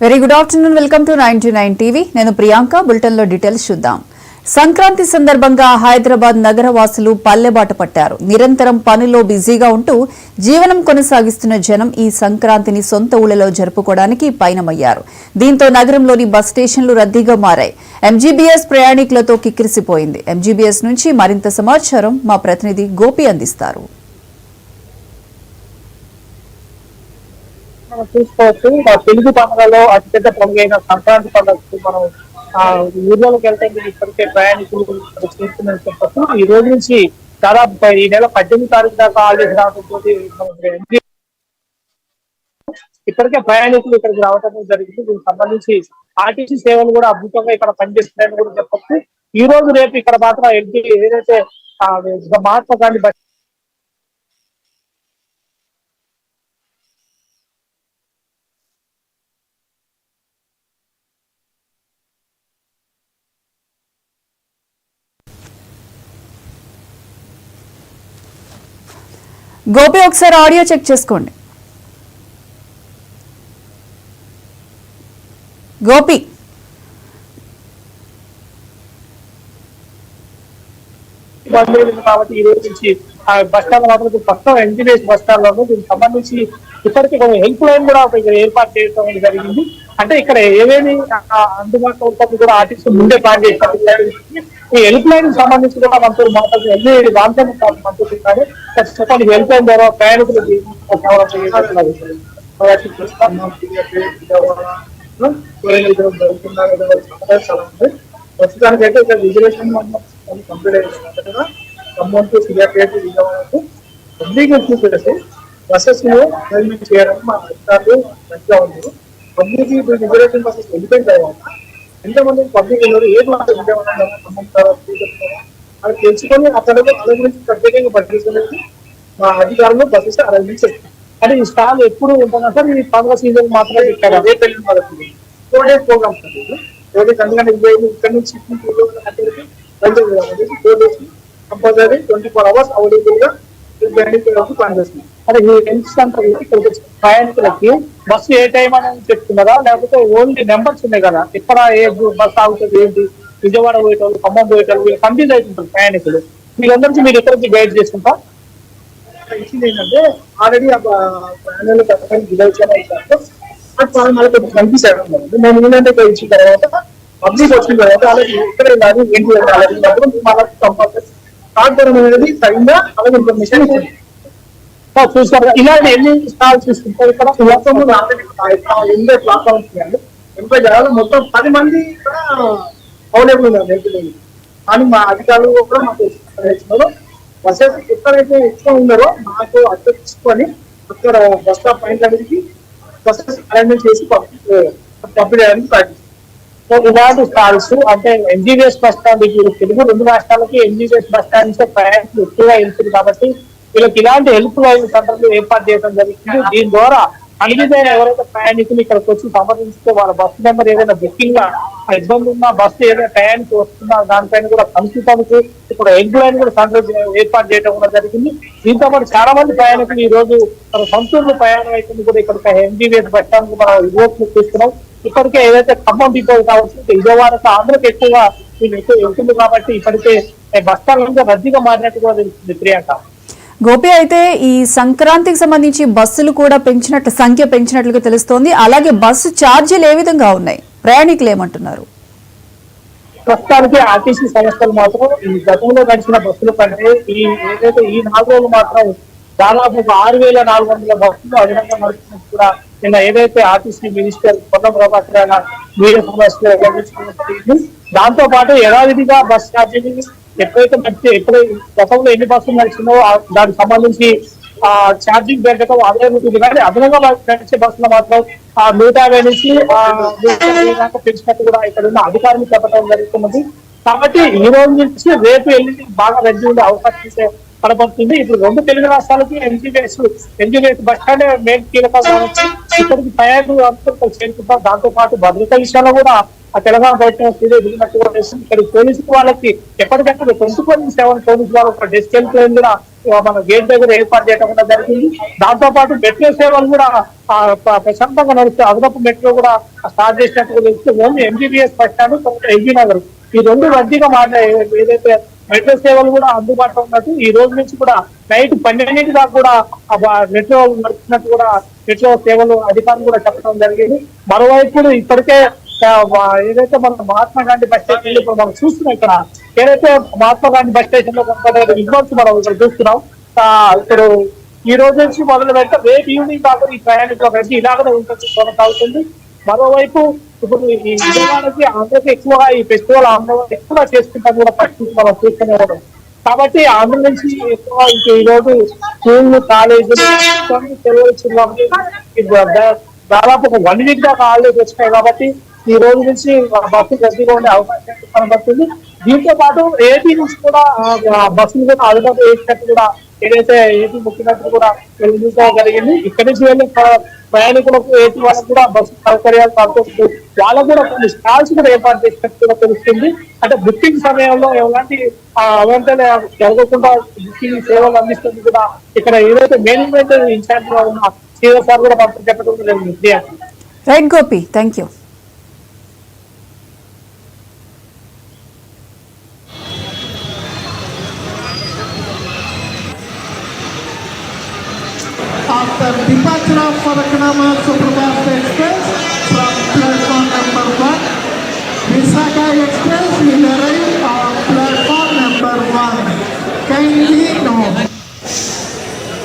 Very good afternoon. Welcome to 99 TV. నేను Priyanka. Bulletin లో details చూద్దాం. సంక్రాంతి సందర్భంగా హైదరాబాద్ నగరవాసులు పల్లెబాట పట్టారు. నిరంతరం పనుల్లో బిజీగా ఉంటూ జీవనం కొనసాగిస్తున్న జనం ఈ సంక్రాంతిని సొంత ఊళ్లలో జరుపుకోవడానికి పయనమయ్యారు. దీంతో నగరంలోని బస్ స్టేషన్లు రద్దీగా మారాయి. ఎంజీబీఎస్ ప్రయాణికులతో కిక్కిరిసిపోయింది. ఎంజీబీఎస్ నుంచి మరింత సమాచారం మా ప్రతినిధి గోపి అందిస్తారు. చూసుకోవచ్చు. తెలుగు పండుగలో అతిపెద్ద పండుగ అయిన సంక్రాంతి పండుగకు మనం ఊర్లోకి వెళ్తే ఇప్పటికే ప్రయాణికులు చేస్తుందని చెప్పచ్చు. ఈ రోజు నుంచి దాదాపు ఈ నెల 18 తారీఖు దాకా హాలిడేస్ రావడంతో ఇప్పటికే ప్రయాణికులు ఇక్కడికి రావడం జరిగింది. దీనికి సంబంధించి ఆర్టీసీ సేవలు కూడా అద్భుతంగా ఇక్కడ పనిచేస్తున్నాయని కూడా చెప్పచ్చు. ఈ రోజు రేపు ఇక్కడ మాత్రం ఏదైతే మహాత్మా గాంధీ గోపి ఒకసారి ఆడియో చెక్ చేసుకోండి. గోపి కాబట్టి ఈ రోజు నుంచి బస్ స్టాండ్ మాత్రం ప్రస్తుతం ఎంజీబీఎస్ బస్ స్టాండ్ లో దీనికి సంబంధించి ఇప్పటికీ కొన్ని హెల్ప్ లైన్ కూడా ఇక్కడ ఏర్పాటు చేయడం జరిగింది. అంటే ఇక్కడ ఏవేమి అందుబాటులో ఉంటుంది కూడా ఆర్టీసీ ముందే ప్లాన్ చేస్తారు. ఈ హెల్ప్ లైన్ సంబంధించి కూడా మనతో మాట్లాడుతుంది మంత్రులు ఖచ్చితంగా హెల్ప్ లైన్ ద్వారా ప్రయాణికులు ప్రస్తుతానికి అయితే ఇక్కడ రిజర్వేషన్ కంప్లీట్ అయిన ఖమ్మం టు సిఆర్పేట విజయవాడకు పబ్లిక్ చూసేసి బస్సెస్ అరేంజ్మెంట్ చేయడానికి మా అధికారులు మంచిగా ఉన్నారు. పబ్లిక్ రిజర్వేషన్ బస్సెస్ వెళ్ళిపోయిన తర్వాత ఎంతమంది పబ్లిక్ ఉన్నారు, ఏ మాత్రం విజయవాడ అది తెలుసుకొని అక్కడ వాళ్ళ గురించి ప్రత్యేకంగా పట్టించుకునేది మా అధికారులు బస్సెస్ అరేంజ్మెంట్ చేస్తారు. అంటే ఈ స్టాల్ ఎప్పుడు ఉంటుందా సార్? ఈ పండుగ సీజన్ మాత్రమే పెట్టారు. అదే పెళ్లి వాళ్ళకి 4 days ప్రోగ్రామ్స్ అండి. 4 days అందుకని ఇక్కడ నుంచి 4 days కంపల్సరీ 24 hours అవైలబుల్ గా పనిచేస్తుంది. అదే ఇక్కడికి ప్రయాణికులకి బస్సు ఏ టైం అని చెప్తున్నారా, లేకపోతే ఓన్లీ నెంబర్స్ ఉన్నాయి కదా, ఎక్కడ ఏ బస్సు ఆగుతుంది ఏంటి, విజయవాడ పోయేటోళ్ళు, ఖమ్మం పోయేటోళ్ళు వీళ్ళు కన్ఫ్యూజ్ అవుతుంటారు ప్రయాణికులు. వీళ్ళందరికీ మీరు ఎక్కడికి గైడ్ చేసుకుంటా ఇచ్చింది ఏంటంటే ఆల్రెడీ ప్రయాణాలు కనిపిస్తాడు. మేము ఏంటంటే ఇచ్చిన తర్వాత పబ్లిక్ వచ్చిన తర్వాత అలాగే ఎక్కడ వెళ్ళాలి ఏంటి వెళ్ళాలి కంపల్సరీ ప్లాట్ఫామ్ అనేది సరిగ్గా అలాగే ఇన్ఫర్మేషన్ ఇచ్చింది. చూస్తారు ఇలాంటి ఎన్ని స్టాల్స్ చూసుకుంటారు ఇక్కడ ఎనభై ప్లాట్ఫామ్స్ ఉన్నాయండి. 80 జనాలు మొత్తం 10 మంది ఇక్కడ అవైలబుల్ ఉన్నారు హెల్ప్. కానీ మా అధికారులు కూడా మాకు బస్సెస్ ఎక్కడైతే ఎక్కువ ఉన్నారో మాకు అక్కడ తీసుకొని అక్కడ బస్ స్టాప్ పాయింట్ అనేది బస్సెస్ అరేంజ్మెంట్ చేసి పంపించడానికి ప్రయత్నిస్తాం. సో ఇలాంటి స్టాల్స్ అంటే ఎంజీబీఎస్ బస్ స్టాండ్ తెలుగు 2 రాష్ట్రాలకి ఎంజీబీఎస్ బస్ స్టాండ్స్ ప్రయాణికులు ఎక్కువగా వెళ్తుంది కాబట్టి వీళ్ళకి ఇలాంటి హెల్ప్ లైన్ సెంటర్లు ఏర్పాటు చేయడం జరిగింది. దీని ద్వారా అడిగిదైన ఎవరైతే ప్రయాణికులు ఇక్కడికి వచ్చి సంప్రదించితే వాళ్ళ బస్సు నెంబర్ ఏదైనా బుకింగ్ ఇబ్బంది ఉన్నా బస్సు ఏదైనా టయానికి వస్తున్నా దానిపైన కూడా కనుక్కోవడానికి ఇప్పుడు హెల్ప్ లైన్ కూడా సెంటర్ ఏర్పాటు చేయడం కూడా జరిగింది. దీంతో పాటు చాలా మంది ప్రయాణికులు ఈ రోజు మన సొంతూరులో ప్రయాణం అవుతుంది కూడా ఇక్కడ ఎంజీబీఎస్ బస్ స్టాండ్ మనం రిపోర్ట్లు చూస్తున్నాం. ఇప్పటికే ఏదైతే ఖమ్మం డిపో కావచ్చు విజయవాడకు ఆంధ్రకి ఎక్కువగా వెళ్తుంది కాబట్టి ఇప్పటికే బస్ స్టాండ్ రద్దీగా మారినట్టు కూడా తెలుస్తుంది. ప్రియాంక గోపి, అయితే ఈ సంక్రాంతికి సంబంధించి బస్సులు కూడా సంఖ్య పెంచినట్లుగా తెలుస్తోంది. అలాగే బస్సు ఛార్జీలు ఏ విధంగా ఉన్నాయి, ప్రయాణికులు ఏమంటున్నారు? ప్రస్తుతానికి ఆర్టీసీ సంస్థలు మాత్రం ఈ గతంలో నడిచిన బస్సుల కంటే ఏదైతే ఈ 4 రోజులు మాత్రం దాదాపు 6,400 బస్సులు అదనంగా నడుస్తున్నట్టు కూడా నిన్న ఏదైతే RTC minister Ponnam Prabhakar media సమావేశంలో దాంతో పాటు యథావిధిగా బస్ ఛార్జీలు ఎప్పుడైతే గతంలో ఎన్ని బస్సులు నడిచిందో దానికి సంబంధించి ఛార్జింగ్ పెట్టడం అదే ఉంటుంది. కానీ అదనంగా నడిచే బస్సులో మాత్రం 150 నుంచి 150 దాకా పెంచినట్టు కూడా ఇక్కడ ఉన్న అధికారులు చెప్పడం జరుగుతున్నది. కాబట్టి ఈ రోజు నుంచి రేపు వెళ్ళి బాగా రద్దీ ఉండే అవకాశం కనబడుతుంది. ఇప్పుడు 2 తెలుగు రాష్ట్రాలకి ఎంజీబీఎస్ బస్ స్టాండ్ మెయిన్ కీలకంగా వచ్చి ఇక్కడికి ప్రయాణికులు చేరుకుంటారు. దాంతో పాటు భద్రత విషయంలో కూడా ఆ తెలంగాణ బయట దిగినట్టుగా ఇక్కడ పోలీసు వాళ్ళకి ఎప్పటికక్కడ 24/7 పోలీసు వాళ్ళు ఒక డెస్క్ హెల్ప్ లైన్ కూడా మన గేట్ దగ్గర ఏర్పాటు చేయడం కూడా జరిగింది. దాంతో పాటు మెట్రో సేవలు కూడా ప్రశాంతంగా నడుస్తే అదనపు మెట్రో కూడా స్టార్ట్ చేసినట్టు తెలిస్తే only MBBS bus stand LB Nagar ఈ రెండు రద్దీగా మారినాయి. ఏదైతే మెట్రో సేవలు కూడా అందుబాటులో ఉన్నట్టు ఈ రోజు నుంచి కూడా నైట్ 12 దాకా కూడా మెట్రో నడుస్తున్నట్టు కూడా మెట్రో సేవలు అధికారులు కూడా చెప్పడం జరిగింది. మరోవైపు ఇప్పటికే ఏదైతే మన మహాత్మా గాంధీ బస్ స్టేషన్ ఇప్పుడు మనం చూస్తున్నాం, ఇక్కడ ఏదైతే మహాత్మా గాంధీ బస్ స్టేషన్ లో విజువల్స్ మనం ఇక్కడ చూస్తున్నాం. ఇప్పుడు ఈ రోజు నుంచి మొదలు పెడితే రేపు ఈవినింగ్ దాకా ఈ ప్రయాణికుల రద్దీ ఇలాగనే ఉంటుంది, కొనసాగుతుంది. మరోవైపు ఇప్పుడు ఈ విజయవాడకి ఆంధ్రకి ఎక్కువగా ఈ ఫెస్టివల్ ఆంధ్ర ఎక్కువగా చేసుకుంటాం కూడా పరిస్థితి మనం చూస్తూనే ఉన్నాం. కాబట్టి ఆంధ్ర నుంచి ఎక్కువ ఈ రోజు స్కూళ్ళు కాలేజీలు దాదాపు ఒక 1 వీక్ దాకా హాలిడేస్ వచ్చినాయి. కాబట్టి ఈ రోజు నుంచి బస్సులు రద్దీగా ఉండే అవకాశం కనబడుతుంది. దీంతో పాటు ఏపీ నుంచి కూడా బస్సులు కూడా అదుపు వేసినట్టు కూడా ఏదైతే ఏపీ ముఖ్యమంత్రి కూడా జరిగింది. ఇక్కడి నుంచి వెళ్ళి ప్రయాణికులకు ఏపీ వాళ్ళకు కూడా బస్సు సౌకర్యాలు కల్పిస్తూ వాళ్ళకు కూడా కొన్ని స్టాల్స్ కూడా ఏర్పాటు చేసినట్టు కూడా తెలుస్తుంది. అంటే బుకింగ్ సమయంలో ఎలాంటి అవంతలు జరగకుండా బుకింగ్ సేవలు అందిస్తుంది కూడా ఇక్కడ ఏదైతే మేనేజ్మెంట్ ఇన్ఛార్జ్ గా ఉన్న సీఓ సార్ కూడా పంపిణీ చెప్పడం జరిగింది. Right Gopi, thank you. After departure of Parakanama Superfast Express,